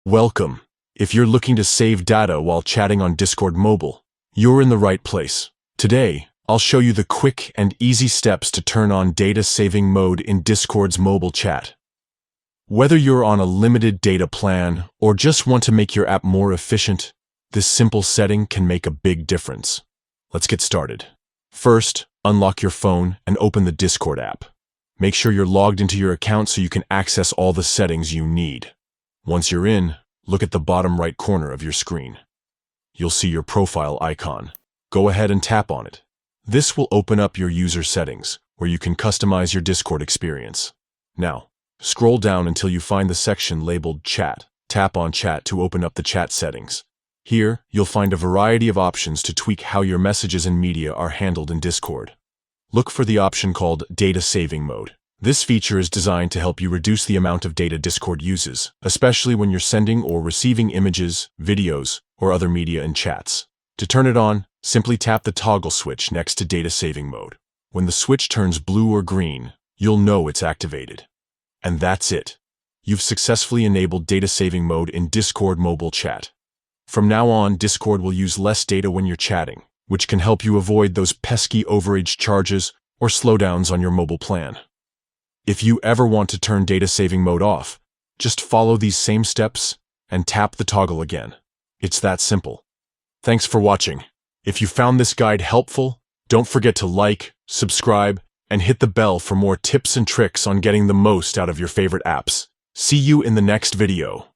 Welcome. If you're looking to save data while chatting on Discord Mobile, you're in the right place. Today, I'll show you the quick and easy steps to turn on data saving mode in Discord's mobile chat. Whether you're on a limited data plan or just want to make your app more efficient, this simple setting can make a big difference. Let's get started. First, unlock your phone and open the Discord app. Make sure you're logged into your account so you can access all the settings you need. Once you're in, look at the bottom right corner of your screen. You'll see your profile icon. Go ahead and tap on it. This will open up your user settings, where you can customize your Discord experience. Now, scroll down until you find the section labeled Chat. Tap on Chat to open up the chat settings. Here, you'll find a variety of options to tweak how your messages and media are handled in Discord. Look for the option called Data Saving Mode. This feature is designed to help you reduce the amount of data Discord uses, especially when you're sending or receiving images, videos, or other media in chats. To turn it on, simply tap the toggle switch next to Data Saving Mode. When the switch turns blue or green, you'll know it's activated. And that's it. You've successfully enabled Data Saving Mode in Discord mobile chat. From now on, Discord will use less data when you're chatting, which can help you avoid those pesky overage charges or slowdowns on your mobile plan. If you ever want to turn data saving mode off, just follow these same steps and tap the toggle again. It's that simple. Thanks for watching. If you found this guide helpful, don't forget to like, subscribe, and hit the bell for more tips and tricks on getting the most out of your favorite apps. See you in the next video.